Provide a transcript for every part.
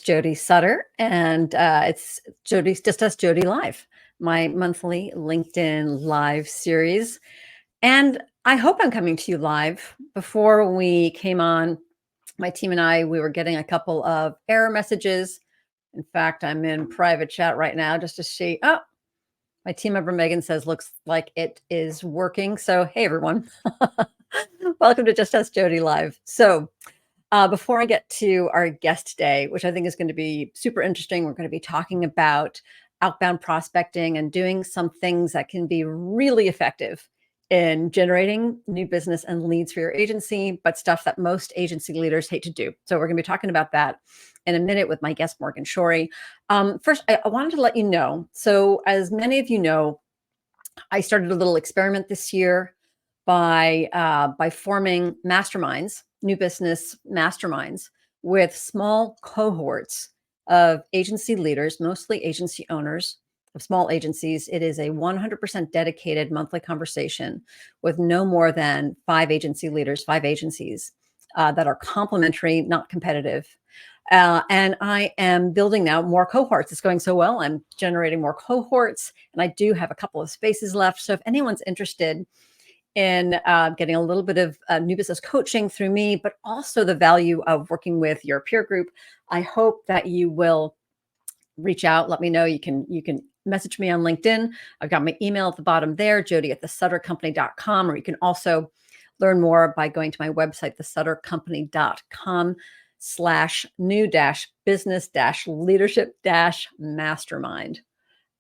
host, Jody Sutter, and it's Jody's Just Ask Jody Live, my monthly LinkedIn live series. And I hope I'm coming to you live. Before we came on, my team and I, we were getting a couple of error messages. In fact, I'm in private chat right now just to see. Oh, my team member Megan says, looks like it is working. So, hey, everyone. Welcome to Just Ask Jody Live. So, before I get to our guest today, which I think is going to be super interesting, we're going to be talking about outbound prospecting and doing some things that can be really effective in generating new business and leads for your agency, but stuff that most agency leaders hate to do. So we're going to be talking about that in a minute with my guest, Morgan Shorey. First, I wanted to let you know. So as many of you know, I started a little experiment this year by forming masterminds, new business masterminds with small cohorts of agency leaders, mostly agency owners of small agencies. It is a 100% dedicated monthly conversation with no more than 5 agency leaders, 5 agencies that are complementary, not competitive. And I am building now more cohorts. It's going so well. I'm generating more cohorts, and I do have a couple of spaces left. So if anyone's interested in getting a little bit of new business coaching through me, but also the value of working with your peer group, I hope that you will reach out. Let me know. You can message me on LinkedIn. I've got my email at the bottom there, jody@thesuttercompany.com, or you can also learn more by going to my website, thesuttercompany.com/new-business-leadership-mastermind.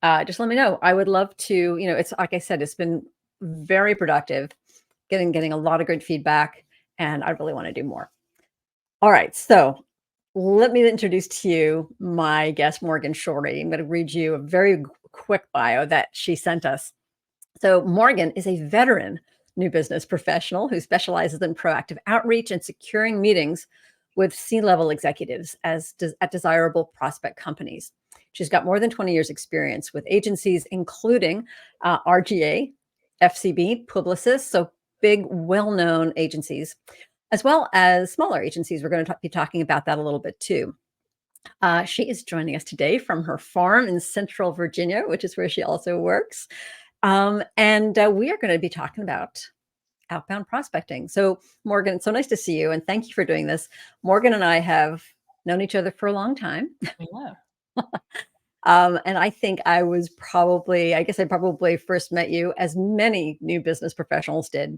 Just let me know. I would love to, it's like I said, it's been very productive, getting a lot of great feedback, and I really want to do more. All right, so let me introduce to you my guest, Morgan Shorey. I'm going to read you a very quick bio that she sent us. So Morgan is a veteran new business professional who specializes in proactive outreach and securing meetings with C-level executives at desirable prospect companies. She's got more than 20 years experience with agencies, including RGA, FCB, Publicis, so big, well-known agencies, as well as smaller agencies. We're going to be talking about that a little bit too. She is joining us today from her farm in Central Virginia, which is where she also works. And we are going to be talking about outbound prospecting. So Morgan, it's so nice to see you, and thank you for doing this. Morgan and I have known each other for a long time. Yeah. And I think I probably first met you, as many new business professionals did,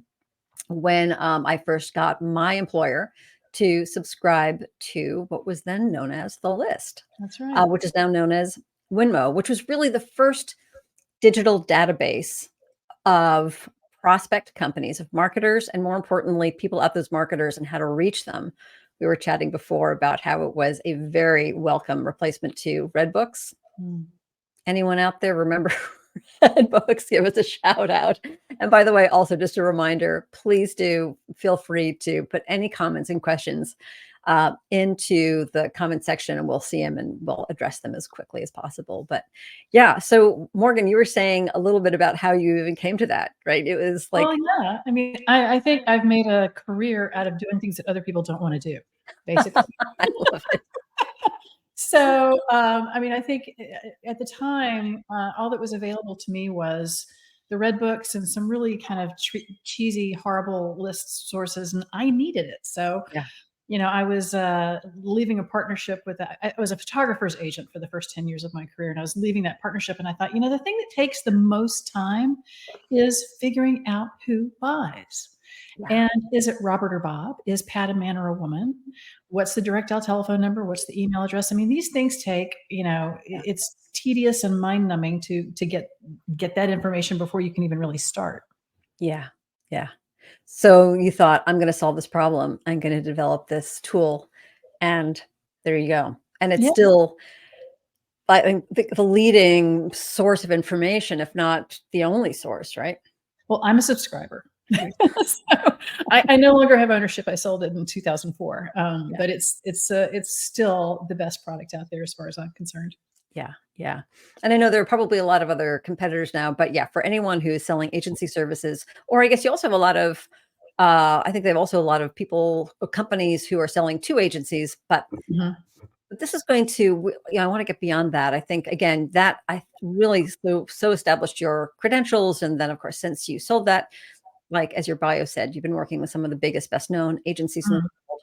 when I first got my employer to subscribe to what was then known as The List. That's right. Which is now known as Winmo, which was really the first digital database of prospect companies, of marketers, and more importantly, people at those marketers and how to reach them. We were chatting before about how it was a very welcome replacement to Redbooks. Anyone out there remember Redbooks? Give us a shout out. And by the way, also just a reminder, please do feel free to put any comments and questions into the comment section, and we'll see them and we'll address them as quickly as possible. But yeah, so Morgan, you were saying a little bit about how you even came to that, right? It was like, yeah. I mean, I think I've made a career out of doing things that other people don't want to do, basically. I love it. So, I mean, I think at the time, all that was available to me was the Redbooks and some really kind of cheesy, horrible list sources, and I needed it. So, Yeah. I was leaving a partnership with I was a photographer's agent for the first 10 years of my career, and I was leaving that partnership, and I thought, the thing that takes the most time is figuring out who buys. Yeah. And is it Robert or Bob? Is Pat a man or a woman? What's the direct dial telephone number? What's the email address? I mean, these things take, it's tedious and mind numbing to get that information before you can even really start. Yeah. Yeah. So you thought, I'm going to solve this problem. I'm going to develop this tool. And there you go. And it's still, I think, the leading source of information, if not the only source, right? Well, I'm a subscriber. So I no longer have ownership. I sold it in 2004. But it's still the best product out there as far as I'm concerned. Yeah. Yeah. And I know there are probably a lot of other competitors now, but yeah, for anyone who's selling agency services, or I guess you also have a lot of, I think they have also a lot of companies who are selling to agencies, but this is going to, I want to get beyond that. I think, again, that I really so established your credentials. And then, of course, since you sold that, like as your bio said, you've been working with some of the biggest, best known agencies in the world,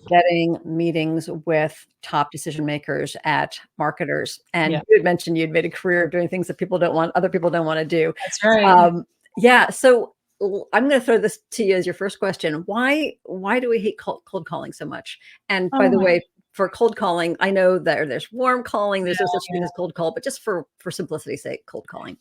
getting meetings with top decision makers at marketers. And you had mentioned you'd made a career of doing things that other people don't want to do. That's right. Yeah. So I'm going to throw this to you as your first question. Why do we hate cold calling so much? And by the way, for cold calling, I know that there's warm calling, there's no such thing as cold call, but just for simplicity's sake, cold calling.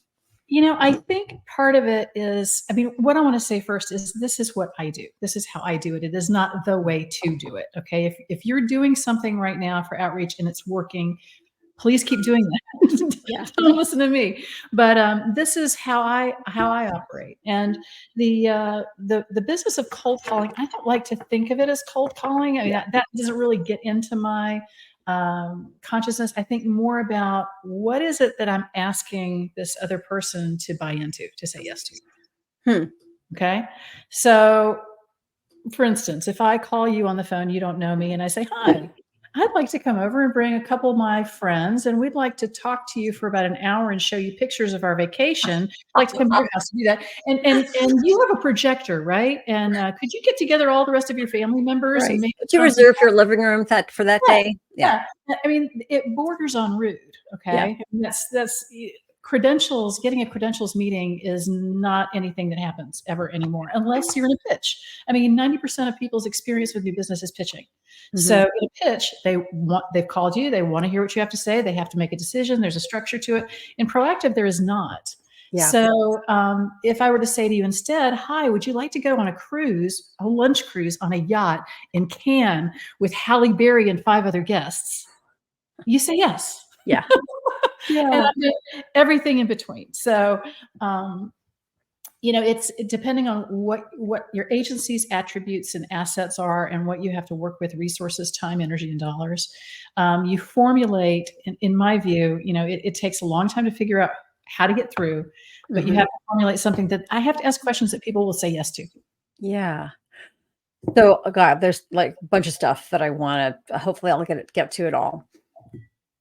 I think part of it is, what I want to say first is this is what I do. This is how I do it. It is not the way to do it. Okay. If you're doing something right now for outreach and it's working, please keep doing that. Don't listen to me. But this is how I operate. And the business of cold calling, I don't like to think of it as cold calling. That doesn't really get into my consciousness. I think more about what is it that I'm asking this other person to buy into, to say yes to. Okay. So for instance, if I call you on the phone, you don't know me, and I say, hi, I'd like to come over and bring a couple of my friends, and we'd like to talk to you for about an hour and show you pictures of our vacation. I'd like to come to your house to do that. And you have a projector, right? And could you get together all the rest of your family members? Right. And make Would you reserve your living room for that day? Yeah. It borders on rude. Okay. That's credentials. Getting a credentials meeting is not anything that happens ever anymore, unless you're in a pitch. 90% of people's experience with new business is pitching. So in a pitch, they've called you, they want to hear what you have to say. They have to make a decision. There's a structure to it. In proactive, there is not. So if I were to say to you instead, hi, would you like to go on a lunch cruise on a yacht in Cannes with Halle Berry and 5 other guests? You say yes. Yeah. And everything in between. So, it's depending on what your agency's attributes and assets are and what you have to work with, resources, time, energy, and dollars. You formulate, in my view, it takes a long time to figure out how to get through, but you have to formulate something that I have to ask questions that people will say yes to. Yeah. So, God, there's like a bunch of stuff that I want to, hopefully I'll get to it all.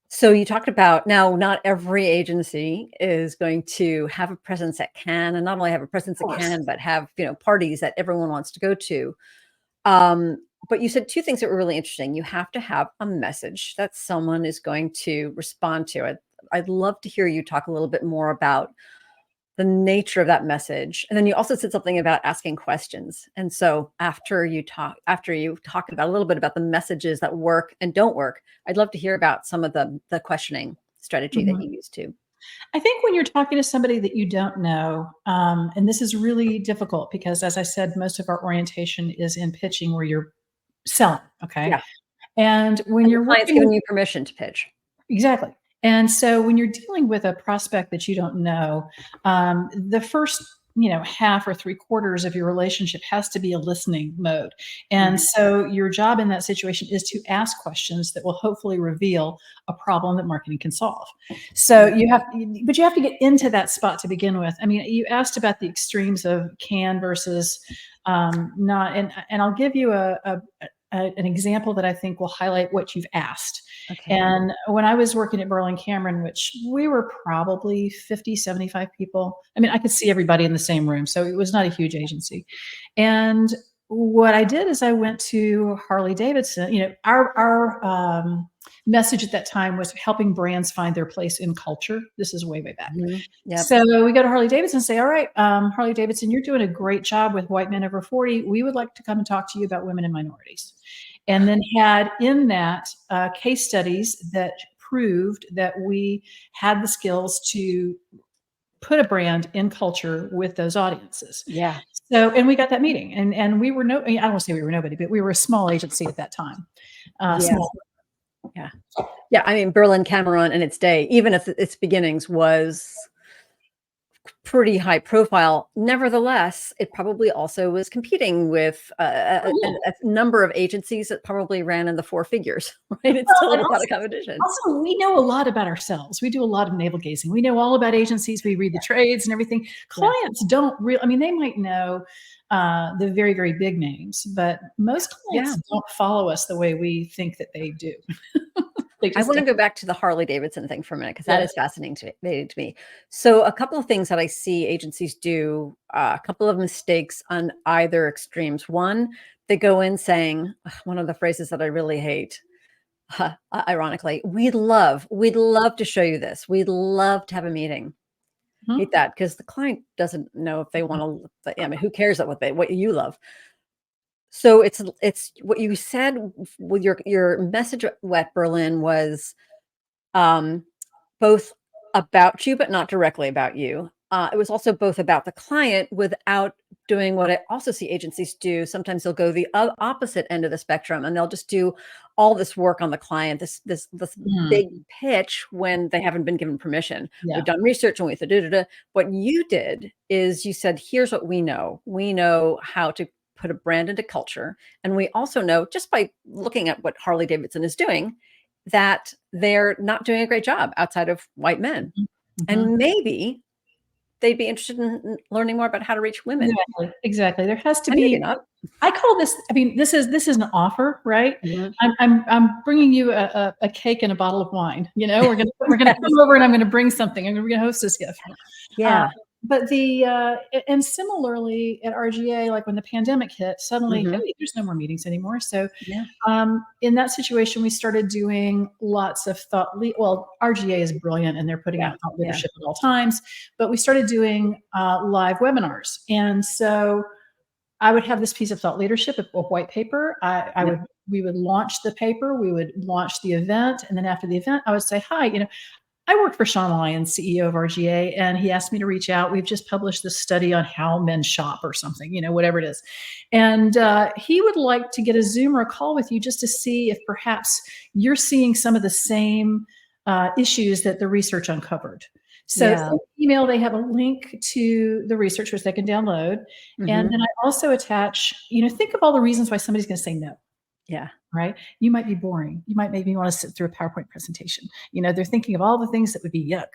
So you talked about, now not every agency is going to have a presence at Cannes, and not only have a presence at Cannes, but have, parties that everyone wants to go to. But you said 2 things that were really interesting. You have to have a message that someone is going to respond to. I'd love to hear you talk a little bit more about the nature of that message. And then you also said something about asking questions. And so after you talk about a little bit about the messages that work and don't work, I'd love to hear about some of the questioning strategy that you use too. I think when you're talking to somebody that you don't know, and this is really difficult because, as I said, most of our orientation is in pitching where you're selling. Okay. Yeah. And when your client's giving you permission to pitch. Exactly. And so when you're dealing with a prospect that you don't know, the first, half or 3/4 of your relationship has to be a listening mode. And so your job in that situation is to ask questions that will hopefully reveal a problem that marketing can solve. So you have to get into that spot to begin with. You asked about the extremes of can versus not, and I'll give you an example that I think will highlight what you've asked. Okay. And when I was working at Berlin Cameron, which we were probably 50, 75 people, I could see everybody in the same room. So it was not a huge agency. And what I did is I went to Harley Davidson. Our message at that time was helping brands find their place in culture. This is way back. So we go to Harley Davidson and say, all right, Harley Davidson, you're doing a great job with white men over 40. We would like to come and talk to you about women and minorities. And then had in that case studies that proved that we had the skills to put a brand in culture with those audiences. Yeah. So, and we got that meeting, and we were I don't want to say we were nobody, but we were a small agency at that time. Small. Yeah. Berlin Cameron in its day, even if its beginnings was pretty high profile, nevertheless, it probably also was competing with a number of agencies that probably ran in the 4 figures, right? It's still a lot of competition. Also, we know a lot about ourselves. We do a lot of navel gazing. We know all about agencies. We read the trades and everything. Clients don't really, they might know the very, very big names, but most clients don't follow us the way we think that they do. I want to don't. go back to the Harley Davidson thing for a minute, because that is fascinating to me. So a couple of things that I see agencies do, a couple of mistakes on either extremes. One, they go in saying, one of the phrases that I really hate, ironically, we'd love to show you this. We'd love to have a meeting. Hate that, because the client doesn't know if they want to. I mean, who cares what you love? So it's what you said with your message at Wet Berlin was both about you, but not directly about you. It was also both about the client without doing what I also see agencies do. Sometimes they'll go the opposite end of the spectrum, and they'll just do all this work on the client, this big pitch when they haven't been given permission. We've done research and What you did is you said, here's what we know. We know how to put a brand into culture. And we also know, just by looking at what Harley Davidson is doing, that they're not doing a great job outside of white men. And maybe they'd be interested in learning more about how to reach women. Exactly. There has to And be. maybe not. I call this. I mean, this is an offer, right? I'm bringing you a cake and a bottle of wine. You know, we're gonna come over, and I'm gonna bring something, and we're gonna host this gift. Yeah. But and similarly at RGA, like when the pandemic hit, suddenly, hey, there's no more meetings anymore. So in that situation, we started doing lots of RGA is brilliant, and they're putting out thought leadership at all times, but we started doing live webinars. And so I would have this piece of thought leadership, a white paper. We would launch the paper, we would launch the event. And then after the event, I would say, hi, I work for Sean Lyons, CEO of RGA, and he asked me to reach out. We've just published this study on how men shop or something, whatever it is. And he would like to get a Zoom or a call with you just to see if perhaps you're seeing some of the same issues that the research uncovered. So in the email, they have a link to the research, which they can download. And then I also attach, think of all the reasons why somebody's going to say no. Yeah. Right. You might be boring. You might make me want to sit through a PowerPoint presentation. They're thinking of all the things that would be yuck.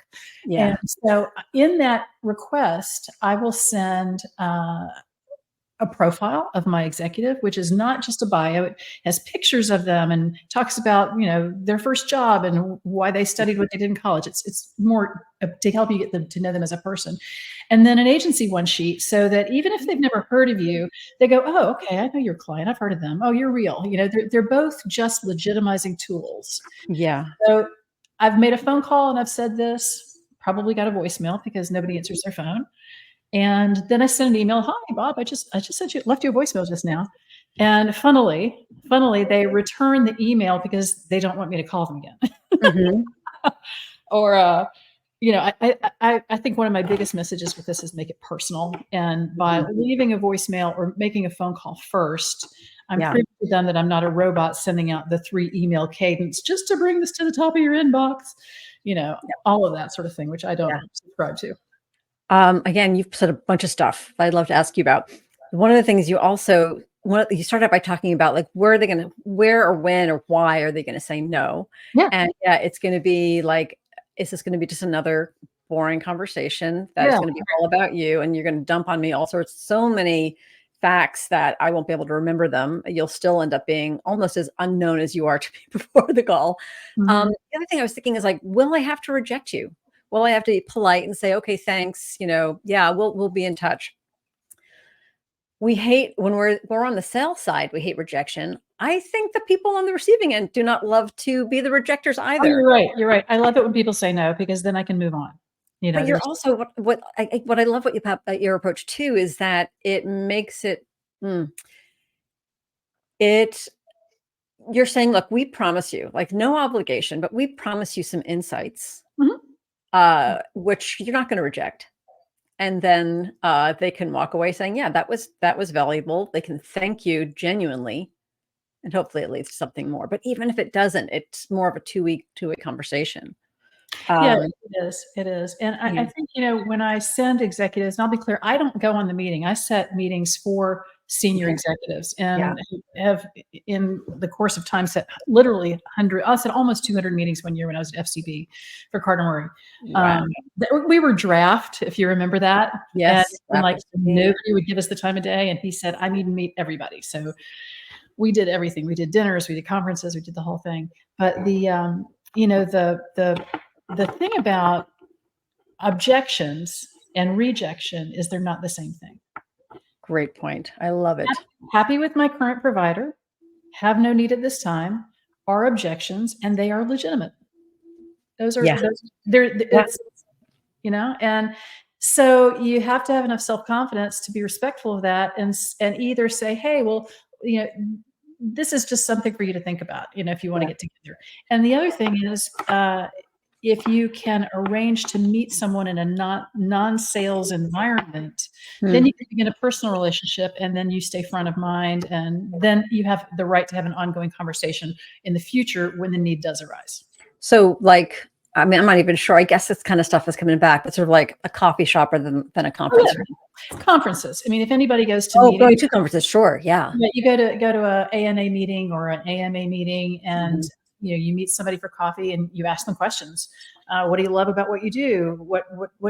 Yeah. And so in that request, I will send a profile of my executive, which is not just a bio. It has pictures of them and talks about, their first job and why they studied what they did in college. It's more to help you get them to know them as a person. And then an agency one sheet, so that even if they've never heard of you, they go, oh, okay, I know your client. I've heard of them. Oh, you're real. They're both just legitimizing tools. Yeah. So I've made a phone call and I've said this, probably got a voicemail because nobody answers their phone. And then I sent an email. Hi, Bob. I just left you a voicemail just now. And funnily, they return the email because they don't want me to call them again. Or, I think one of my biggest messages with this is make it personal. And by leaving a voicemail or making a phone call first, I'm proving to them that I'm not a robot sending out the 3 email cadence just to bring this to the top of your inbox. All of that sort of thing, which I don't subscribe to. Again, you've said a bunch of stuff I'd love to ask you about. One of the things you started out by talking about, like, where or when or why are they going to say no? Yeah. And it's going to be like, is this going to be just another boring conversation that's going to be all about you? And you're going to dump on me so many facts that I won't be able to remember them. You'll still end up being almost as unknown as you are to me before the call. The other thing I was thinking is, like, will I have to reject you? Will I have to be polite and say, okay, thanks, we'll be in touch. We hate when we're on the sales side, we hate rejection. I think the people on the receiving end do not love to be the rejectors either. Oh, you're right. I love it when people say no, because then I can move on. But you're also what I love your approach too is that it makes it you're saying, look, we promise you, like, no obligation, but we promise you some insights, which you're not going to reject. And then they can walk away saying, yeah, that was valuable. They can thank you genuinely, and hopefully it leads to something more. But even if it doesn't, it's more of a two-way conversation. It is. And I think, when I send executives, and I'll be clear, I don't go on the meeting. I set meetings for senior executives, and have in the course of time set literally 100, I said almost 200 meetings one year when I was at FCB for Cardinal Murray. Wow. We were draft, if you remember that. Yes. And like nobody would give us the time of day. And he said, I need to meet everybody. So we did everything. We did dinners, we did conferences, we did the whole thing. But the you know, the thing about objections and rejection is they're not the same thing. Great point. I love it. Happy with my current provider, have no need at this time, are objections, and they are legitimate. Those are, it's, you know, and so you have to have enough self-confidence to be respectful of that, and either say, hey, well, you know, this is just something for you to think about, you know, if you want to get together. And the other thing is, if you can arrange to meet someone in a non-sales environment, then you can begin a personal relationship, and then you stay front of mind, and then you have the right to have an ongoing conversation in the future when the need does arise. So like, I mean, I'm not even sure. I guess this kind of stuff is coming back, but sort of like a coffee shop rather than a conference room. Conferences. I mean, if anybody goes to going to conferences, sure, yeah. You go to a ANA meeting or an AMA meeting, and you know, you meet somebody for coffee and you ask them questions. What do you love about what you do? What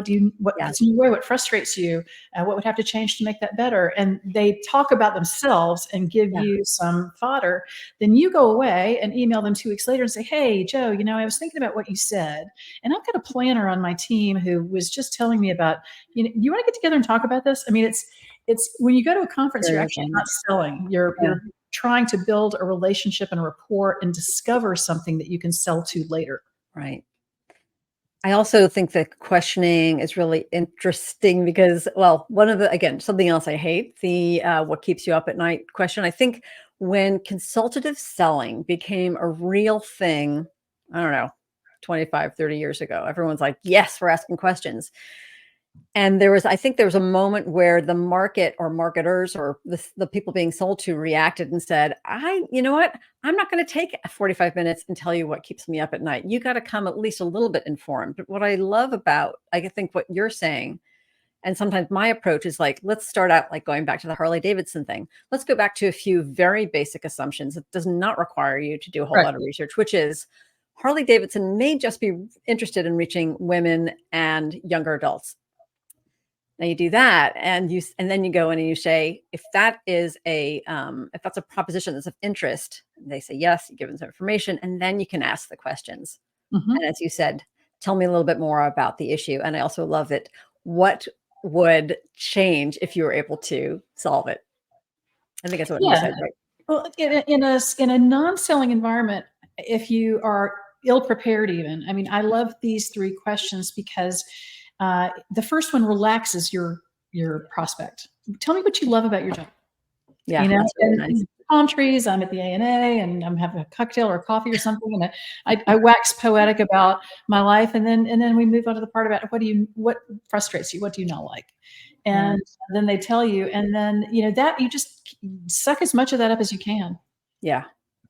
gets in your way? What frustrates you? What would have to change to make that better? And they talk about themselves and give you some fodder. Then you go away and email them 2 weeks later and say, hey, Joe, you know, I was thinking about what you said, and I've got a planner on my team who was just telling me about, you know, you want to get together and talk about this? I mean, it's when you go to a conference, you're actually not selling. You're trying to build a relationship and a rapport and discover something that you can sell to later. Right. I also think that questioning is really interesting because, well, one of the, again, something else I hate, the what keeps you up at night question. I think when consultative selling became a real thing, I don't know, 25, 30 years ago, everyone's like, yes, we're asking questions. And I think there was a moment where the market or marketers or the people being sold to reacted and said, you know what? I'm not going to take 45 minutes and tell you what keeps me up at night. You got to come at least a little bit informed. But what I love about, I think what you're saying, and sometimes my approach is like, let's start out like going back to the Harley Davidson thing. Let's go back to a few very basic assumptions. It does not require you to do a whole lot of research, which is Harley Davidson may just be interested in reaching women and younger adults. Now you do that, and then you go in and you say, if that's a proposition that's of interest, they say yes, you give them some information, and then you can ask the questions. And as you said, tell me a little bit more about the issue. And I also love it. What would change if you were able to solve it? I think that's what you said, right? Well, in a non-selling environment, if you are ill-prepared even, I mean, I love these 3 questions because the first one relaxes your prospect. Tell me what you love about your job. Yeah, you know, that's really nice. Palm trees. I'm at the ANA and I'm having a cocktail or coffee or something, and I wax poetic about my life, and then we move on to the part about what frustrates you, what do you not like, and then they tell you, and then you know that you just suck as much of that up as you can. Yeah,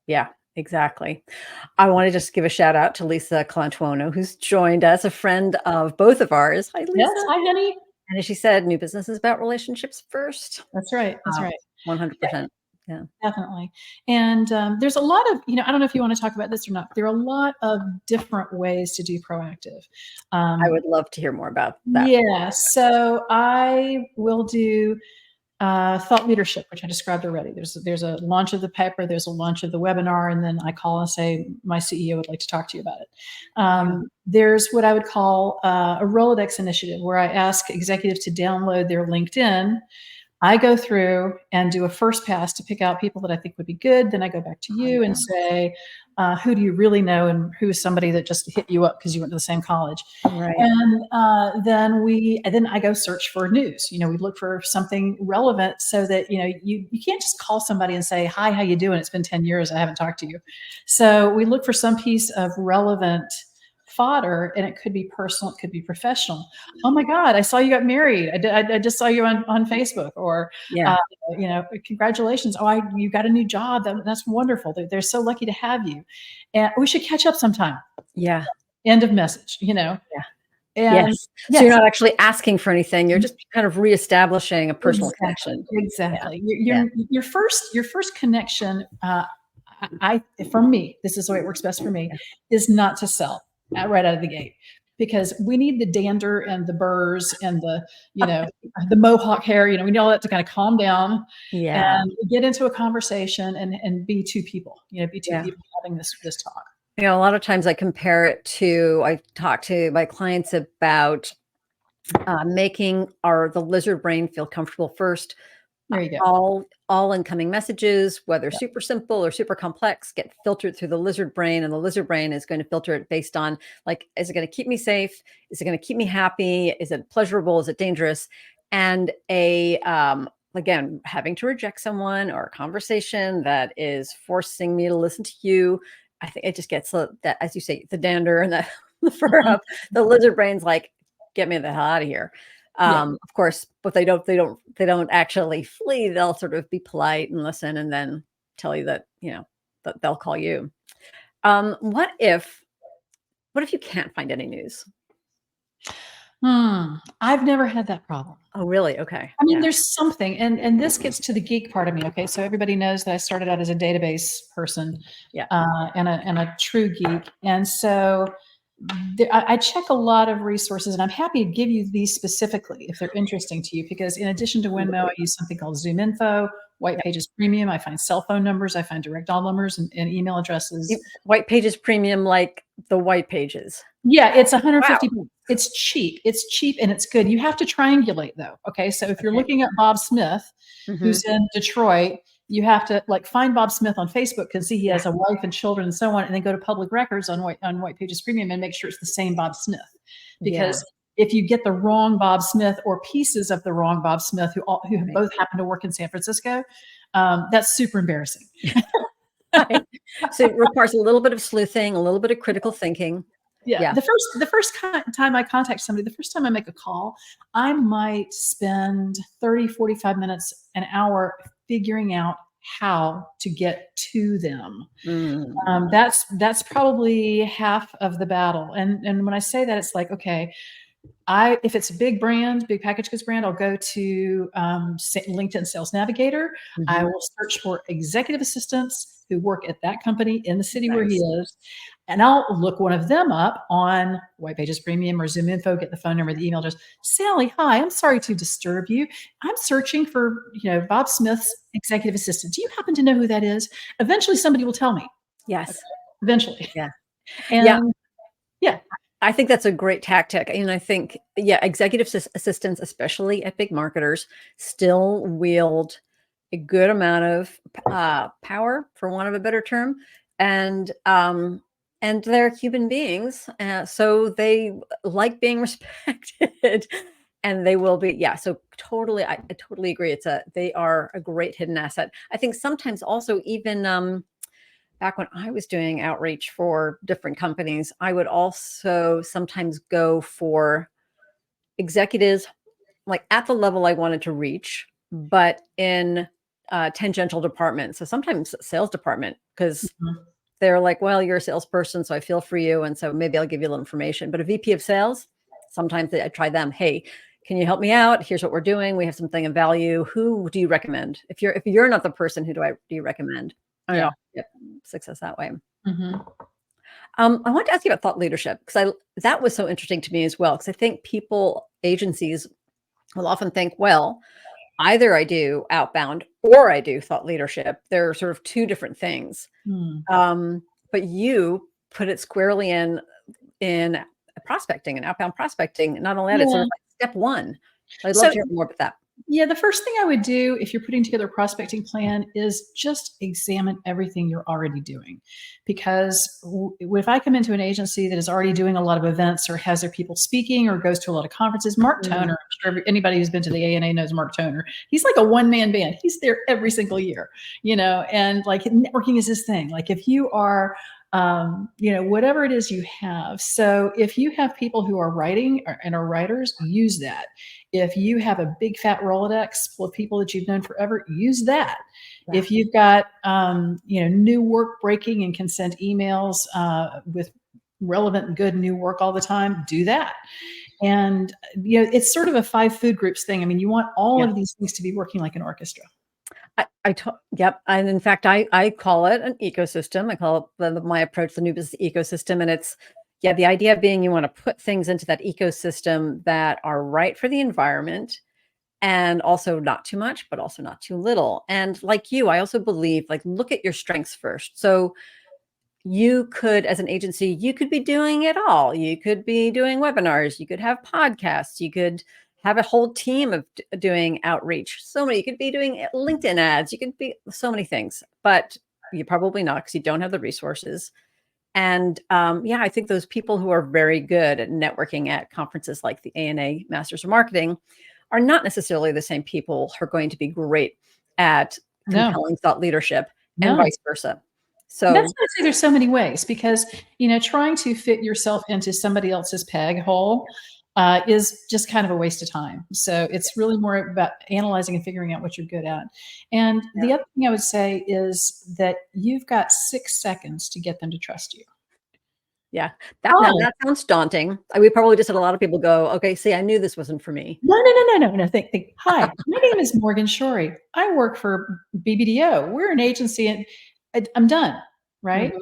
yeah. Exactly. I want to just give a shout out to Lisa Colantuono, who's joined us, a friend of both of ours. Hi, Lisa. Yes, hi, honey. And as she said, new business is about relationships first. That's right. That's right. 100%. Yeah, definitely. And there's a lot of, you know, I don't know if you want to talk about this or not. There are a lot of different ways to do proactive. I would love to hear more about that. Yeah. So I will do thought leadership, which I described already. There's a launch of the paper, there's a launch of the webinar, and then I call and say, my CEO would like to talk to you about it. There's what I would call a Rolodex initiative, where I ask executives to download their LinkedIn. I go through and do a first pass to pick out people that I think would be good. Then I go back to you and say, who do you really know, and who is somebody that just hit you up because you went to the same college? Right. And then I go search for news. You know, we look for something relevant so that, you know, you can't just call somebody and say, hi, how you doing? It's been 10 years. I haven't talked to you. So we look for some piece of relevant fodder, and it could be personal, it could be professional. Oh my God, I saw you got married. I just saw you on Facebook, or you know, congratulations. Oh, you got a new job. That's wonderful. They're so lucky to have you, and we should catch up sometime. Yeah. End of message. You know. Yeah. And yes. So you're not actually asking for anything. You're just kind of reestablishing a personal connection. Exactly. Your first connection. For me, this is the way it works best for me, is not to sell right out of the gate. because we need the dander and the burrs and the, the mohawk hair, we need all that to kind of calm down Yeah. and get into a conversation and be two people, be two Yeah. people having this talk. A lot of times I talk to my clients about making the lizard brain feel comfortable first. There you go. All incoming messages, whether super simple or super complex, get filtered through the lizard brain, and the lizard brain is going to filter it based on, like, is it going to keep me safe? Is it going to keep me happy? Is it pleasurable? Is it dangerous? And again, having to reject someone or a conversation that is forcing me to listen to you, I think it just gets that, as you say, the dander and the fur up. The lizard brain's like, get me the hell out of here. Of course, but they don't actually flee. They'll sort of be polite and listen, and then tell you that, that they'll call you. What if you can't find any news? I've never had that problem. Oh, really? Okay. I mean, there's something, and this gets to the geek part of me. Okay, so everybody knows that I started out as a database person, and a true geek, and so I check a lot of resources, and I'm happy to give you these specifically if they're interesting to you, because in addition to Winmo, I use something called ZoomInfo, White Pages Premium. I find cell phone numbers, I find direct dial numbers and email addresses. White Pages Premium, like the White Pages. Yeah, it's 150. Wow. It's cheap, and it's good. You have to triangulate though. Okay, so if you're looking at Bob Smith, who's in Detroit, you have to find Bob Smith on Facebook and see he has a wife and children and so on, and then go to public records on White Pages Premium and make sure it's the same Bob Smith. Because if you get the wrong Bob Smith or pieces of the wrong Bob Smith who both happen to work in San Francisco, that's super embarrassing. So it requires a little bit of sleuthing, a little bit of critical thinking. Yeah. The first time I contact somebody, the first time I make a call, I might spend 30, 45 minutes, an hour figuring out how to get to them. That's probably half of the battle. And when I say that, it's like, okay, if it's a big brand, big package goods brand, I'll go to LinkedIn Sales Navigator. I will search for executive assistants who work at that company in the city where he is. And I'll look one of them up on White Pages Premium or ZoomInfo, get the phone number, the email address. Sally, hi, I'm sorry to disturb you. I'm searching for, Bob Smith's executive assistant. Do you happen to know who that is? Eventually somebody will tell me. Yes. Okay. Eventually. Yeah. And I think that's a great tactic. And I think, executive assistants, especially at big marketers, still wield a good amount of power, for want of a better term. And they're human beings. So they like being respected. And they will be, so totally, I totally agree. They are a great hidden asset. I think sometimes also even back when I was doing outreach for different companies, I would also sometimes go for executives, like at the level I wanted to reach, but in tangential departments. So sometimes sales department, because they're like, well, you're a salesperson, so I feel for you. And so maybe I'll give you a little information. But a VP of sales, sometimes I try them. Hey, can you help me out? Here's what we're doing. We have something of value. Who do you recommend? If you're not the person, who do you recommend? Success that way. I want to ask you about thought leadership, because that was so interesting to me as well. Because I think agencies will often think, well, either I do outbound or I do thought leadership. They're sort of two different things. But you put it squarely in prospecting and outbound prospecting. Not only that, it's sort of like step one. I'd love to hear more about that. Yeah, the first thing I would do if you're putting together a prospecting plan is just examine everything you're already doing. Because if I come into an agency that is already doing a lot of events or has their people speaking or goes to a lot of conferences, Mark Toner, I'm sure anybody who's been to the ANA knows Mark Toner. He's like a one-man band. He's there every single year, and like networking is his thing. Like if you are whatever it is you have. So if you have people who are writing and are writers, use that. If you have a big fat Rolodex full of people that you've known forever, use that. Yeah. If you've got, new work breaking and can send emails with relevant and good new work all the time, do that. And, it's sort of a 5 food groups thing. I mean, you want all of these things to be working like an orchestra. Yep. And in fact, I call it an ecosystem. I call it my approach, the new business ecosystem. And it's, Yeah, the idea being you want to put things into that ecosystem that are right for the environment and also not too much, but also not too little. And like you, I also believe like look at your strengths first. So you could, as an agency, you could be doing it all. You could be doing webinars, you could have podcasts, you could have a whole team of doing outreach. So many, you could be doing LinkedIn ads, you could be so many things, but you probably not because you don't have the resources. And yeah, I think those people who are very good at networking at conferences like the ANA Masters of Marketing are not necessarily the same people who are going to be great at No, compelling thought leadership and no. vice versa. And that's So why I say there's so many ways because, trying to fit yourself into somebody else's peg hole is just kind of a waste of time. So it's really more about analyzing and figuring out what you're good at. And yeah, the other thing I would say is that you've got 6 seconds to get them to trust you. yeah, that now Hi. that sounds daunting. We probably just had a lot of people go, okay, see, I knew this wasn't for me. No, no, no, no, no, no. Think. Hi, my name is Morgan Shorey. I work for BBDO. We're an agency, and I'm done. Right. Mhm.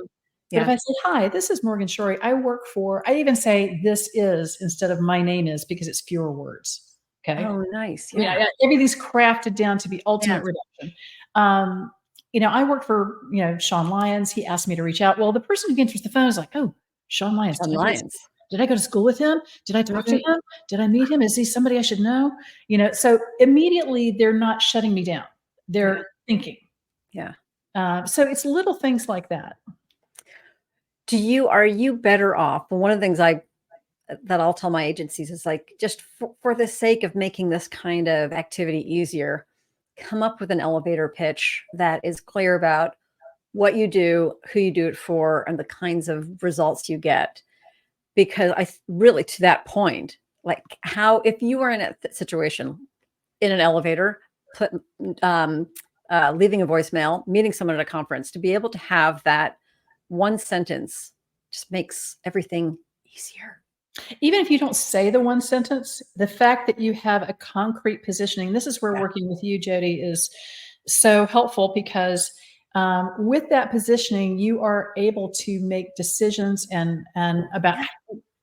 But if Yeah. I say, "Hi, this is Morgan Shorey. I work for," I even say, "This is," instead of "my name is," because it's fewer words, okay? Oh, nice. I mean, Yeah. everything's crafted down to the Yeah. ultimate reduction. Um, I work for, Sean Lyons. He asked me to reach out. Well, the person who answers the phone is like, "Oh, Sean Lyons. John Lyons. Did I go to school with him? Did I talk to Mhm. him? Did I meet him? Is he somebody I should know?" So immediately they're not shutting me down. Yeah. They're thinking. Yeah. So it's little things like that. Are you better off? Well, one of the things that I'll tell my agencies is like, just for the sake of making this kind of activity easier, come up with an elevator pitch that is clear about what you do, who you do it for, and the kinds of results you get. Because really, to that point, like how, if you were in a situation in an elevator, put, um, leaving a voicemail, meeting someone at a conference, to be able to have that one sentence just makes everything easier. Even if you don't say the one sentence, the fact that you have a concrete positioning, this is where Yeah. working with you, Jody, is so helpful because with that positioning, you are able to make decisions and about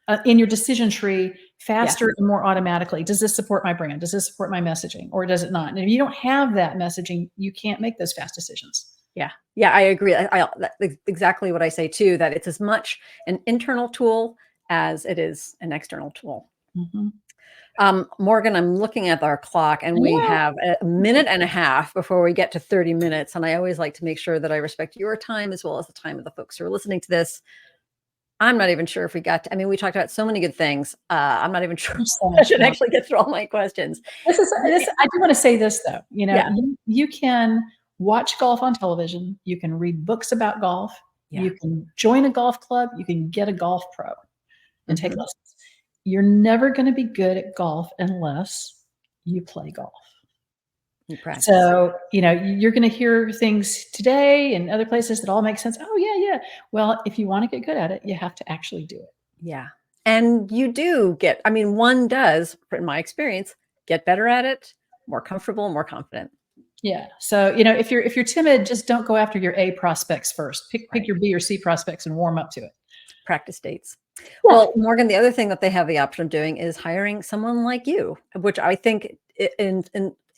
Yeah. in your decision tree Yes. faster and more automatically. Does this support my brand? Does this support my messaging, or does it not? And if you don't have that messaging, you can't make those fast decisions. Yeah. Yeah. I agree. That's exactly what I say too, that it's as much an internal tool as it is an external tool. Mhm. Morgan, I'm looking at our clock and we Yeah. have a minute and a half before we get to 30 minutes. And I always like to make sure that I respect your time as well as the time of the folks who are listening to this. I'm not even sure if we got to, I mean, we talked about so many good things. I'm not even sure There's so I much should more. actually get through all my questions. This I do wanna say this though, Yeah. you can watch golf on television, you can read books about golf, Yeah. you can join a golf club, you can get a golf pro and take Mhm. lessons. You're never gonna be good at golf unless you play golf. You practice. So, you're gonna hear things today and other places that all make sense. "Oh, yeah, yeah." Well, if you wanna get good at it, you have to actually do it. Yeah. And you do get, I mean, one does, in my experience, get better at it, more comfortable, more confident. Yeah. So, if you're timid, just don't go after your A prospects first. Pick Right. your B or C prospects and warm up to it. Practice dates. Yeah. Well, Morgan, the other thing that they have the option of doing is hiring someone like you, which I think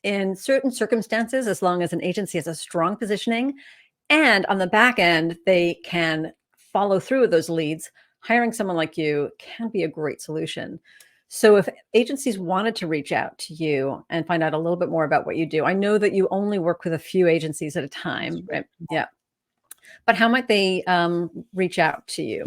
in certain circumstances, as long as an agency has a strong positioning and on the back end, they can follow through with those leads, hiring someone like you can be a great solution. So if agencies wanted to reach out to you and find out a little bit more about what you do, I know that you only work with a few agencies at a time, right? Yeah. But how might they reach out to you?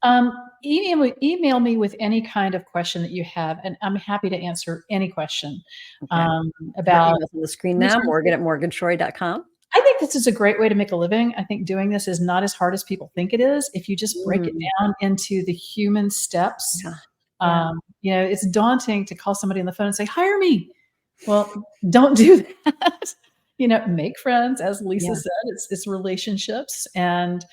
Um, email me with any kind of question that you have, and I'm happy to answer any question Okay. My about email's on the screen now, resources. morgan@morganshorey.com. I think this is a great way to make a living. I think doing this is not as hard as people think it is. If you just break it Mm, down into the human steps, yeah. Yeah. it's daunting to call somebody on the phone and say, "Hire me." Well, don't do that. Make friends, as Lisa Yeah. said, it's relationships. And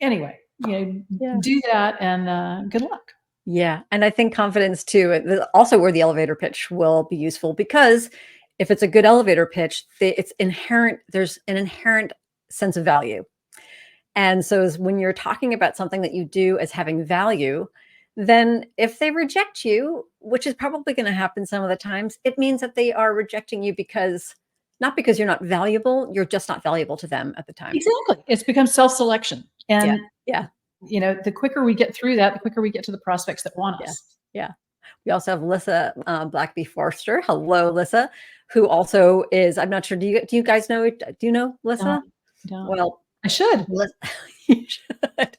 anyway, Yeah. do that and good luck. Yeah. And I think confidence too, also where the elevator pitch will be useful because if it's a good elevator pitch, it's inherent, there's an inherent sense of value. And so when you're talking about something that you do as having value, then if they reject you, which is probably going to happen some of the times, it means that they are rejecting you not because you're not valuable, you're just not valuable to them at the time. Exactly. It's become self-selection. And, Yeah. the quicker we get through that, the quicker we get to the prospects that want us. Yeah. We also have Lissa Blackby Forster. Hello, Lissa, who also is, I'm not sure, do you guys know, do you know Lissa? Don't. Well, I should. You should,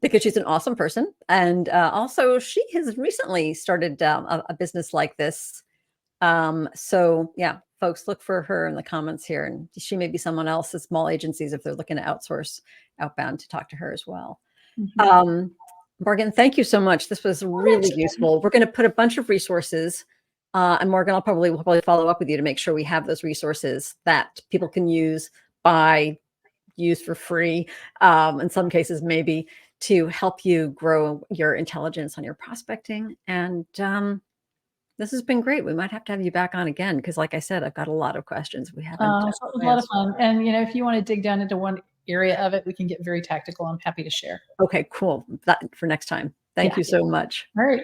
because she's an awesome person. And also she has recently started a business like this. So yeah, folks, look for her in the comments here, and she may be someone else at small agencies if they're looking to outsource outbound to talk to her as well. Morgan, thank you so much. This was really useful. We're going to put a bunch of resources, and Morgan, we'll probably follow up with you to make sure we have those resources that people can use, use for free, in some cases maybe, to help you grow your intelligence on your prospecting. And this has been great. We might have to have you back on again because, like I said, I've got a lot of questions we haven't. So it was a lot of fun. And if you want to dig down into one area of it, we can get very tactical. I'm happy to share. Okay, cool. That for next time. Thank you so much. All right.